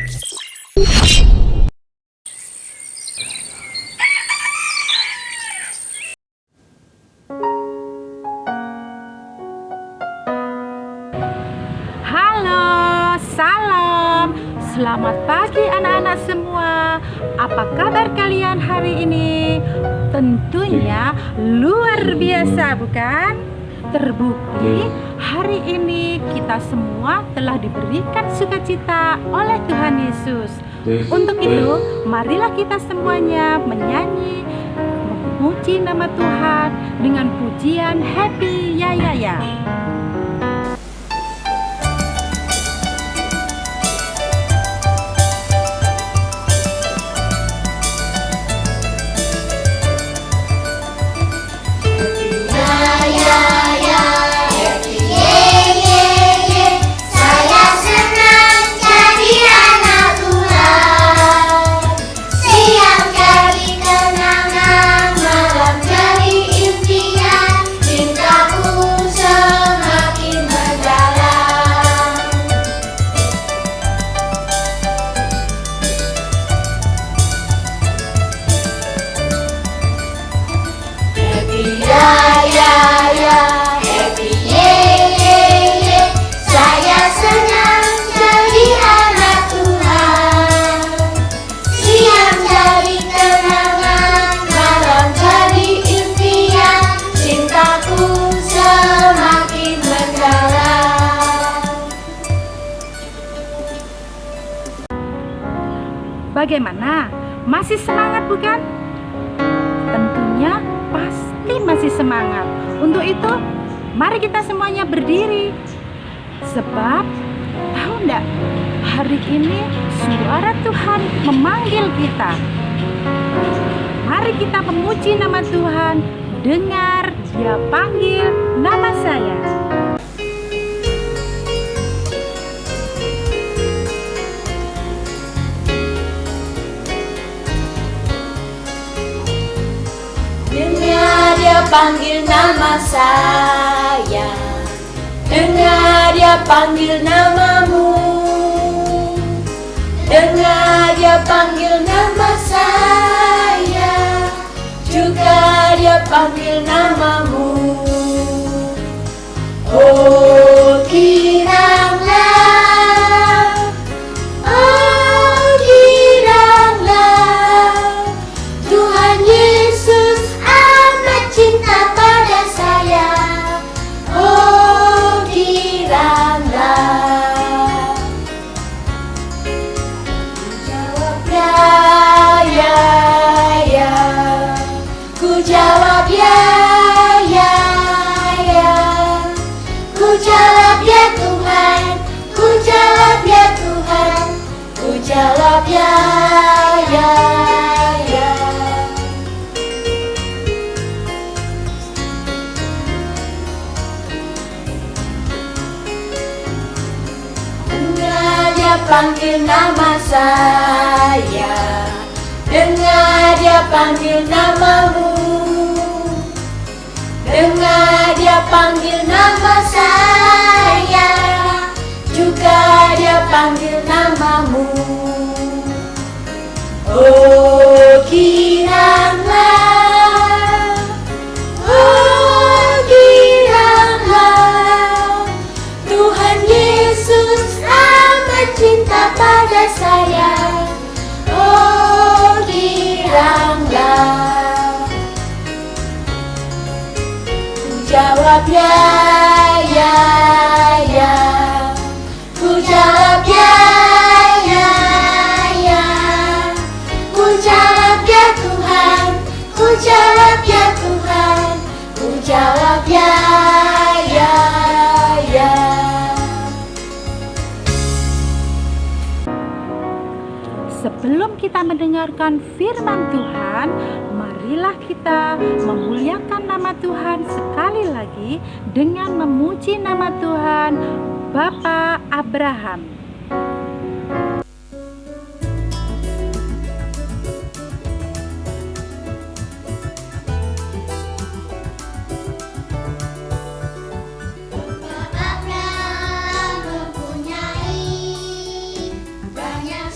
Halo, salam. Selamat pagi anak-anak semua. Apa kabar kalian hari ini? Tentunya luar biasa, bukan? Terbukti hari ini kita semua telah diberikan sukacita oleh Tuhan Yesus. Untuk itu, marilah kita semuanya menyanyi, memuji nama Tuhan dengan pujian Happy Ya Ya Ya. Bagaimana? Masih semangat bukan? Tentunya pasti masih semangat. Untuk itu, mari kita semuanya berdiri. Sebab, tahu enggak? Hari ini suara Tuhan memanggil kita. Mari kita memuji nama Tuhan. Dengar, Dia panggil nama saya. Dengar Dia panggil nama saya, dengar Dia panggil namamu, dengar Dia panggil nama saya, juga Dia panggil namamu. Oh giranglah, oh giranglah, Tuhan Yesus amat cinta pada saya. Oh giranglah, ku jawab ya, ya, ya, ku jawab ya, ya, ya, ku jawab ya Tuhan, ku jawab ya Tuhan, ku jawab ya, ya, ya. Dengar Dia panggil nama saya, dengar Dia panggil namamu, dengar Dia panggil nama saya, juga Dia panggil namamu. Oh giranglah, oh giranglah, Tuhan Yesus amat cinta pada saya. Oh giranglah, ku jawab ya, ya, ya, ku jawab ya, ya, ya, ku jawab ya Tuhan, ku jawab ya Tuhan, ku jawab ya, ya, ya. Sebelum kita mendengarkan firman Tuhan, marilah kita memuliakan nama Tuhan sekali lagi dengan memuji nama Tuhan Bapa Abraham. Abraham mempunyai banyak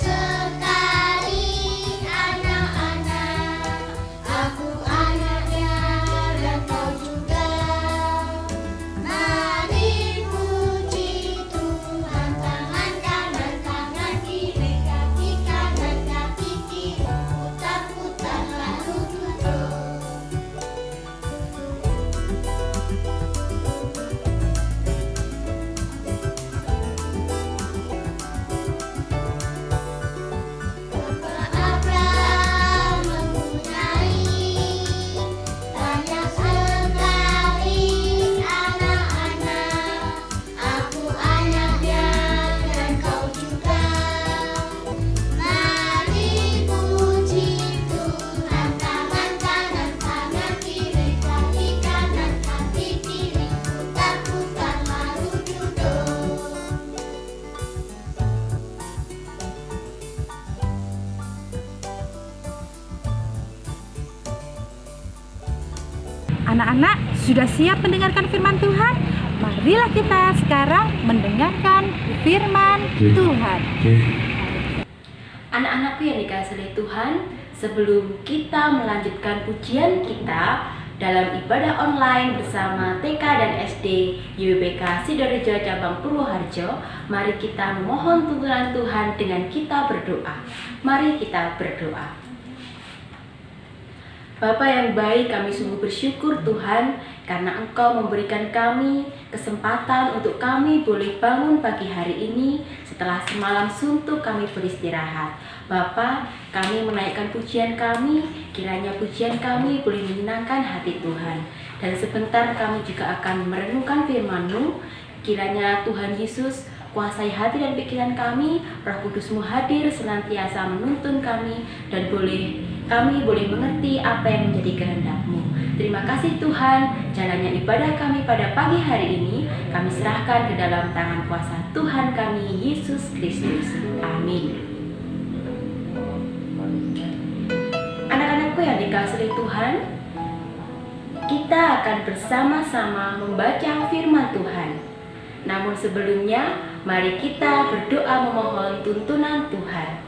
Anak-anak sudah siap mendengarkan firman Tuhan? Marilah kita sekarang mendengarkan firman Tuhan. Anak-anakku yang dikasihi oleh Tuhan, sebelum kita melanjutkan pujian kita dalam ibadah online bersama TK dan SD YWBK Sidorejo Cabang Purwoharjo, mari kita memohon tuntunan Tuhan dengan kita berdoa. Mari kita berdoa. Bapa yang baik, kami sungguh bersyukur Tuhan karena Engkau memberikan kami kesempatan untuk kami boleh bangun pagi hari ini setelah semalam suntuk kami beristirahat. Bapa, kami menaikkan pujian kami, kiranya pujian kami boleh menyenangkan hati Tuhan. Dan sebentar kami juga akan merenungkan firman-Mu, kiranya Tuhan Yesus kuasai hati dan pikiran kami, Roh Kudus-Mu hadir senantiasa menuntun kami dan kami boleh mengerti apa yang menjadi kehendak-Mu. Terima kasih Tuhan, jalannya ibadah kami pada pagi hari ini kami serahkan ke dalam tangan kuasa Tuhan kami Yesus Kristus. Amin. Anak-anakku yang dikasihi Tuhan, kita akan bersama-sama membaca firman Tuhan. Namun sebelumnya, mari kita berdoa memohon tuntunan Tuhan.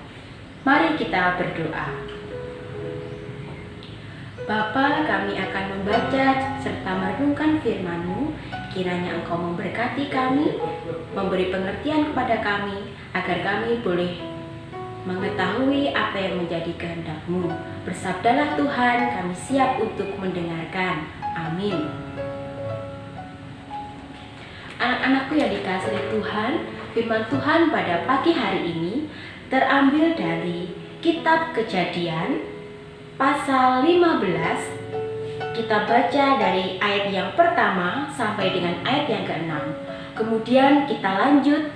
Mari kita berdoa. Bapa, kami akan membaca serta merenungkan firman-Mu. Kiranya Engkau memberkati kami, memberi pengertian kepada kami, agar kami boleh mengetahui apa yang menjadi kehendak-Mu. Bersabdalah Tuhan, kami siap untuk mendengarkan. Amin. Anak-anakku yang dikasihi Tuhan, firman Tuhan pada pagi hari ini terambil dari Kitab Kejadian pasal 15. Kita baca dari ayat yang pertama sampai dengan ayat yang ke-6. Kemudian kita lanjut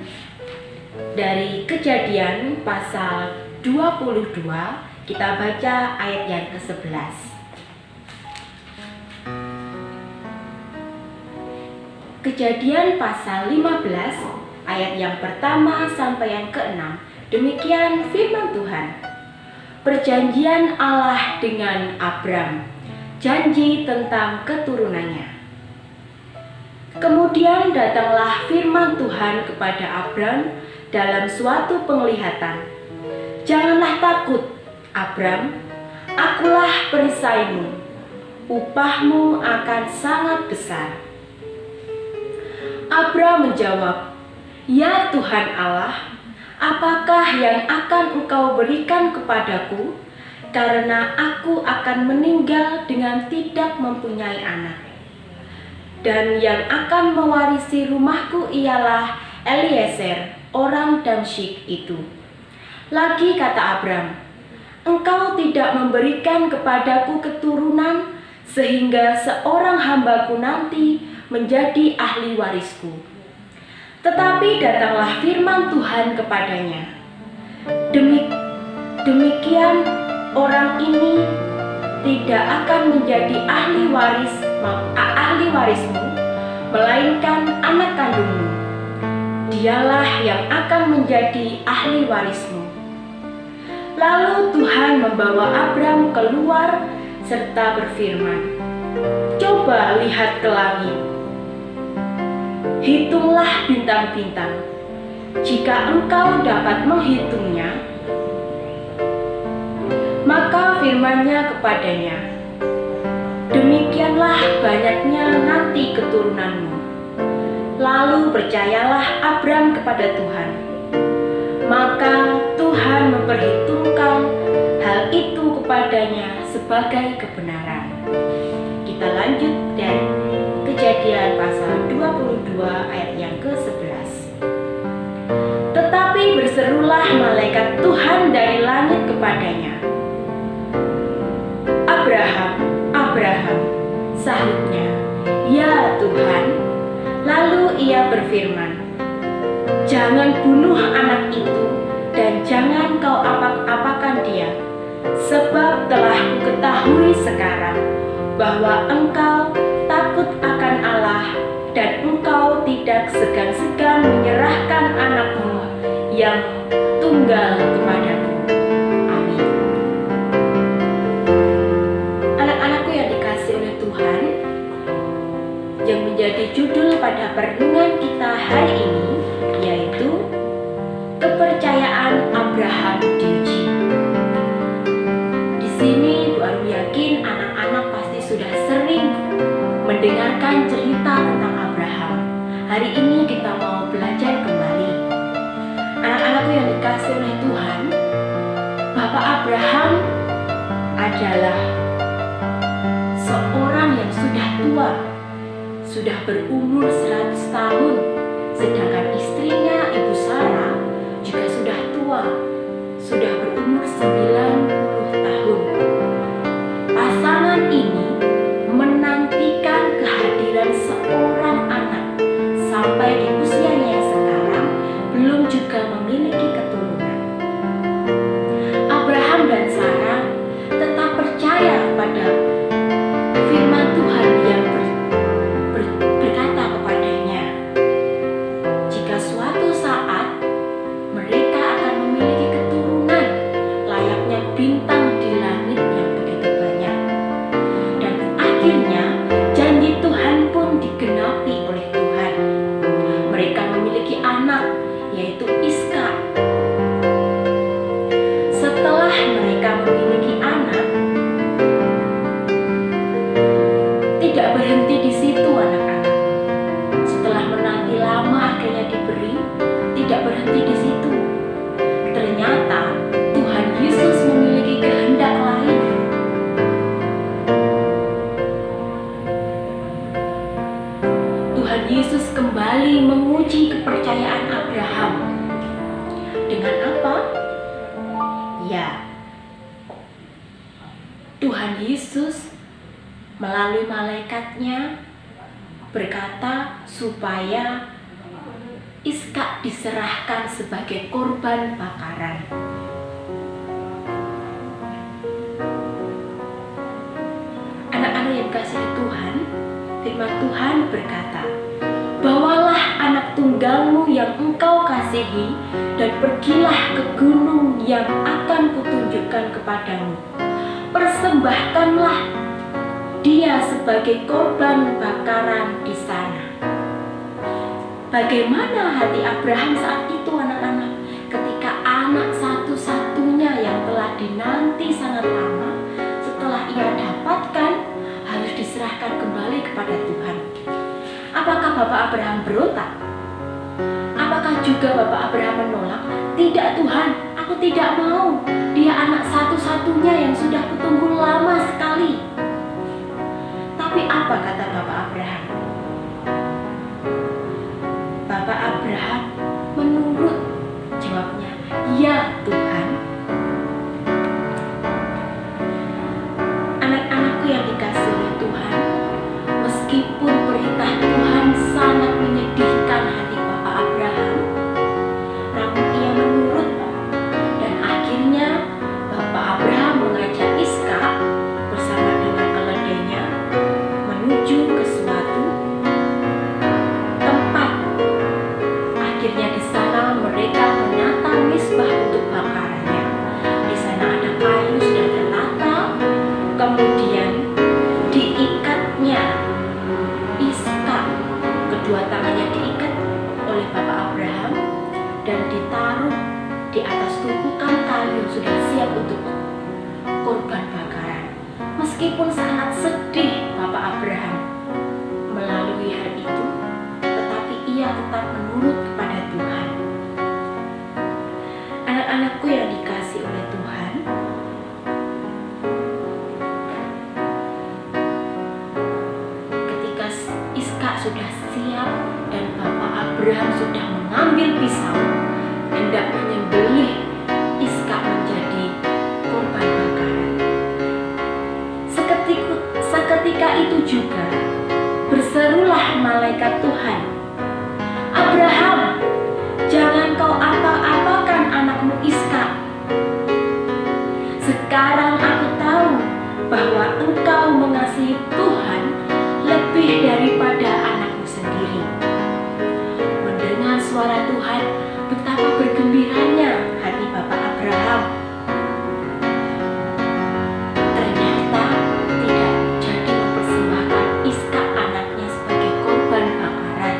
dari Kejadian pasal 22, kita baca ayat yang ke-11. Kejadian pasal 15 ayat yang pertama sampai yang ke-6. Demikian firman Tuhan. Perjanjian Allah dengan Abram, janji tentang keturunannya. Kemudian datanglah firman Tuhan kepada Abram dalam suatu penglihatan. Janganlah takut, Abram, akulah perisaimu, upahmu akan sangat besar. Abram menjawab, "Ya Tuhan Allah, apakah yang akan Engkau berikan kepadaku, karena aku akan meninggal dengan tidak mempunyai anak. Dan yang akan mewarisi rumahku ialah Eliezer, orang Damsyik itu." Lagi kata Abram, "Engkau tidak memberikan kepadaku keturunan, sehingga seorang hambaku nanti menjadi ahli warisku." Tetapi datanglah firman Tuhan kepadanya, Demikian orang ini tidak akan menjadi ahli warismu, melainkan anak kandungmu. Dialah yang akan menjadi ahli warismu. Lalu Tuhan membawa Abram keluar serta berfirman, "Coba lihat ke langit, hitunglah bintang-bintang, jika engkau dapat menghitungnya." Maka firman-Nya kepadanya, "Demikianlah banyaknya nanti keturunanmu." Lalu percayalah Abram kepada Tuhan. Maka Tuhan memperhitungkan hal itu kepadanya sebagai kebenaran. Kita lanjut dari Kejadian pasal 22 ayat yang ke-11. Tetapi berserulah malaikat Tuhan dari langit kepadanya, "Abraham, Abraham," sahutnya, "Ya Tuhan." Lalu ia berfirman, "Jangan bunuh anak itu dan jangan kau apak-apakan dia, sebab telah kuketahui sekarang bahwa engkau takut akan Allah dan engkau tidak segan-segan menyerahkan anakmu yang tunggal kepadaku." Amin. Anak-anakku yang dikasihi oleh Tuhan, Abraham diuji. Di sini Bu Arum yakin anak-anak pasti sudah sering mendengarkan cerita tentang Abraham. Hari ini kita mau belajar kembali. Anak-anakku yang dikasihi oleh Tuhan, Bapak Abraham adalah seorang yang sudah tua, sudah berumur 100 tahun, sedangkan istrinya Ibu Sarah juga sudah tua, sudah berumur 90 tahun. Pasangan ini menantikan kehadiran seorang anak sampai di usianya yang sekarang belum juga memiliki keturunan. Abraham dan Sarah tetap percaya pada firman Tuhan yang berkata kepadanya, jika suatu saat mereka akan memiliki keturunan layaknya bintang di langit yang begitu banyak. Dan akhirnya janji Tuhan pun digenapi oleh Tuhan. Mereka memiliki anak, yaitu Ishak. Setelah mereka memiliki anak, tidak berhenti di situ anak-anak. Setelah menanti lama akhirnya diberi, tidak berhenti di situ. Ternyata Tuhan Yesus memiliki kehendak lain. Tuhan Yesus kembali menguji kepercayaan Abraham. Dengan apa? Ya, Tuhan Yesus melalui malaikatnya berkata supaya Ishak diserahkan sebagai korban bakaran. Anak-anak yang dikasihi Tuhan, firman Tuhan berkata, bawalah anak tunggalmu yang engkau kasihi dan pergilah ke gunung yang akan kutunjukkan kepadamu. Persembahkanlah dia sebagai korban bakaran di sana. Bagaimana hati Abraham saat itu anak-anak, ketika anak satu-satunya yang telah dinanti sangat lama, setelah ia dapatkan, harus diserahkan kembali kepada Tuhan. Apakah Bapak Abraham berontak? Apakah juga Bapak Abraham menolak? Tidak Tuhan, aku tidak mau. Dia anak satu-satunya yang sudah kutunggu lama sekali. Tapi apa kata Bapak Abraham? Bapak Abraham menurut, jawabnya, ya Tuhan. Anak-anakku yang dikasihi oleh Tuhan, meskipun perintah Tuhan sangat menyedihkan hati Bapak Abraham, namun ia menurut, dan akhirnya Bapak Abraham mengajak Ishak bersama dengan keledainya menuju ke suatu tempat. Akhirnya di sana mereka menata mezbah untuk bakarannya. Di sana ada kayu sudah tertata, kemudian diikatnya Ishak, kedua tangannya diikat oleh Bapak Abraham dan ditaruh di atas tumpukan kayu yang sudah siap untuk korban bakaran. Meskipun sangat sedih Bapak Abraham melalui hal itu, tetapi ia tetap menurut kepada Tuhan. Anak-anakku yang dikasihi oleh Tuhan, ketika Ishak sudah siap dan Bapak Abraham sudah mengambil pisau hendak menyembelih Ishak menjadi korban bakaran, seketika itu juga berserulah malaikat Tuhan, Abraham, jangan kau apa-apakan anakmu Ishak. Sekarang aku tahu bahwa engkau mengasihi Tuhan lebih daripada anakmu sendiri. Mendengar suara Tuhan, betapa bergembiranya hati Bapak Abraham. Ternyata tidak jadi mempersembahkan Ishak anaknya sebagai korban bakaran.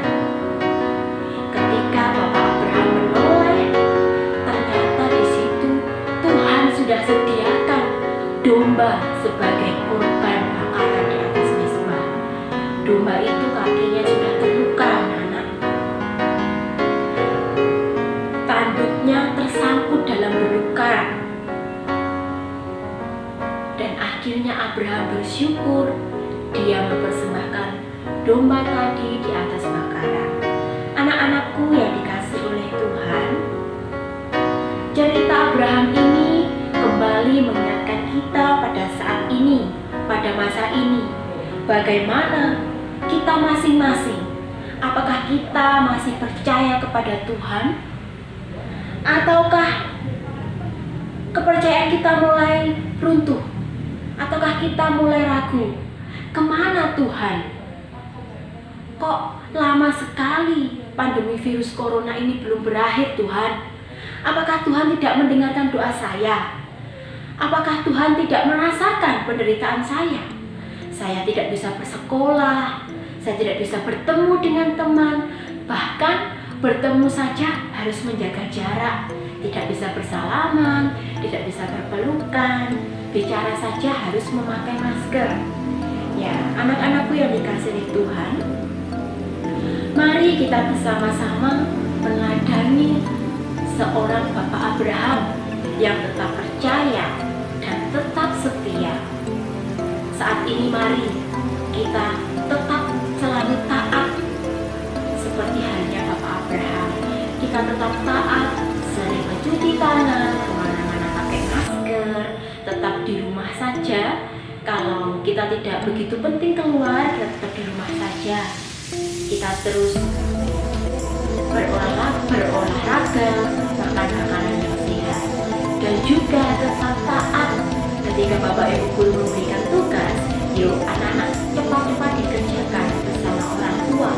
Ketika Bapak Abraham menoleh, ternyata di situ domba sebagai korban bakaran di atas mezbah. Domba itu kakinya sudah terluka, anak. Tanduknya tersangkut dalam belukar. Dan akhirnya Abraham bersyukur. Dia mempersembahkan domba tadi di atas bakaran. Anak-anakku yang dikasihi oleh Tuhan, cerita Abraham ini kembali mengingatkan kita pada saat ini, pada masa ini, bagaimana kita masing-masing. Apakah kita masih percaya kepada Tuhan? Ataukah kepercayaan kita mulai runtuh? Ataukah kita mulai ragu? Kemana Tuhan? Kok lama sekali pandemi virus corona ini belum berakhir, Tuhan? Apakah Tuhan tidak mendengarkan doa saya? Apakah Tuhan tidak merasakan penderitaan saya? Saya tidak bisa bersekolah, saya tidak bisa bertemu dengan teman, bahkan bertemu saja harus menjaga jarak, tidak bisa bersalaman, tidak bisa berpelukan, bicara saja harus memakai masker. Ya, anak-anakku yang dikasihi Tuhan, mari kita bersama-sama meneladani seorang Bapak Abraham yang tetap percaya dan tetap setia. Saat ini mari kita tetap selalu taat seperti halnya Bapak Abraham. Kita tetap taat, sering mencuci tangan, kemana-mana pakai masker, tetap di rumah saja. Kalau kita tidak begitu penting keluar, kita tetap di rumah saja. Kita terus berolahraga, makan makanan yang sehat, dan juga tetap taat ketika Bapak Ibu guru memberikan tugas. Yuk anak-anak cepat-cepat dikerjakan bersama orang tua,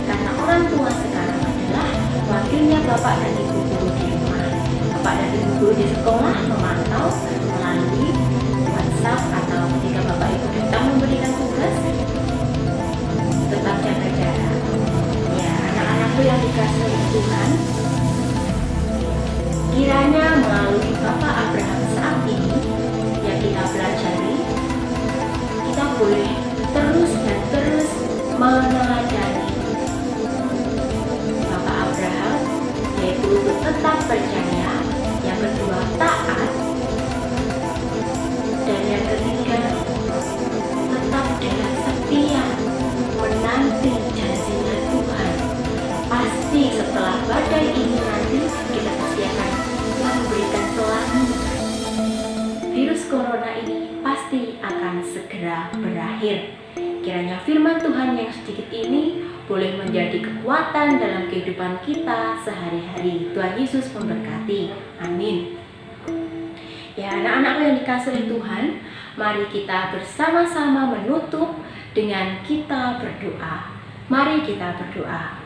karena orang tua sekarang adalah wakilnya Bapak dan Ibu guru di rumah. Bapak dan Ibu guru di sekolah memantau melalui WhatsApp atau ketika Bapak Ibu datang memberikan tugas, tetap jaga jarak. Ya, anak-anakku yang dikasihi Tuhan, kiranya melalui Bapak Abraham saat ini yang kita pelajari, kita boleh terus dan terus meneladani Bapak Abraham, yaitu untuk tetap percaya, yang kedua taat, dan yang ketiga tetap dengan setia menanti janjinya Tuhan. Pasti setelah badai ini nanti kita pasti akan memberikan pelangi. Virus corona ini pasti akan segera berakhir. Kiranya firman Tuhan yang sedikit ini boleh menjadi kekuatan dalam kehidupan kita sehari-hari. Tuhan Yesus memberkati. Amin. Ya, anak-anakku yang dikasihi Tuhan, mari kita bersama-sama menutup dengan kita berdoa. Mari kita berdoa.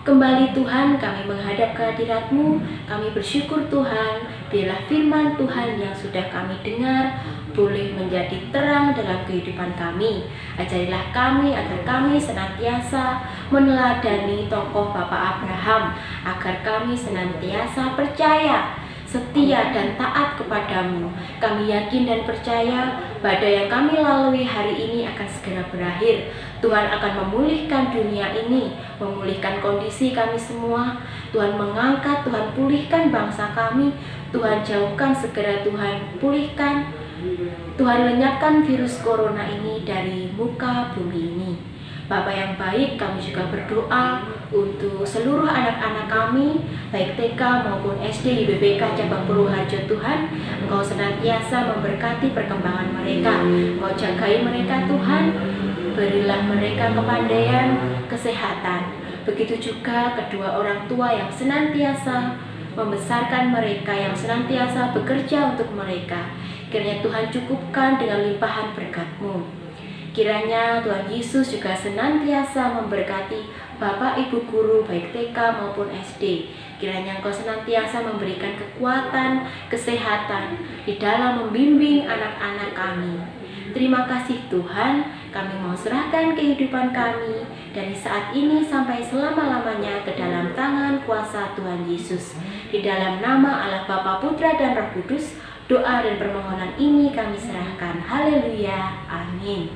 Kembali Tuhan, kami menghadap kehadirat-Mu. Kami bersyukur Tuhan, biarlah firman Tuhan yang sudah kami dengar boleh menjadi terang dalam kehidupan kami. Ajarilah kami agar kami senantiasa meneladani tokoh Bapak Abraham, agar kami senantiasa percaya, setia dan taat kepadamu. Kami yakin dan percaya badai yang kami lalui hari ini akan segera berakhir. Tuhan akan memulihkan dunia ini, memulihkan kondisi kami semua. Tuhan mengangkat, Tuhan pulihkan bangsa kami. Tuhan jauhkan segera, Tuhan pulihkan. Tuhan lenyapkan virus corona ini dari muka bumi ini. Bapa yang baik, kami juga berdoa untuk seluruh anak-anak kami, baik TK maupun SD di BBK Cabang Purwoharjo. Tuhan, Engkau senantiasa memberkati perkembangan mereka. Engkau jagai mereka Tuhan, berilah mereka kepandaian, kesehatan. Begitu juga kedua orang tua yang senantiasa membesarkan mereka, yang senantiasa bekerja untuk mereka. Kiranya Tuhan cukupkan dengan limpahan berkat-Mu. Kiranya Tuhan Yesus juga senantiasa memberkati Bapak Ibu guru baik TK maupun SD. Kiranya Engkau senantiasa memberikan kekuatan, kesehatan di dalam membimbing anak-anak kami. Terima kasih Tuhan, kami mau serahkan kehidupan kami dari saat ini sampai selama-lamanya ke dalam tangan kuasa Tuhan Yesus. Di dalam nama Allah Bapa, Putra dan Roh Kudus, Doa dan permohonan ini kami serahkan. Haleluya. Amin.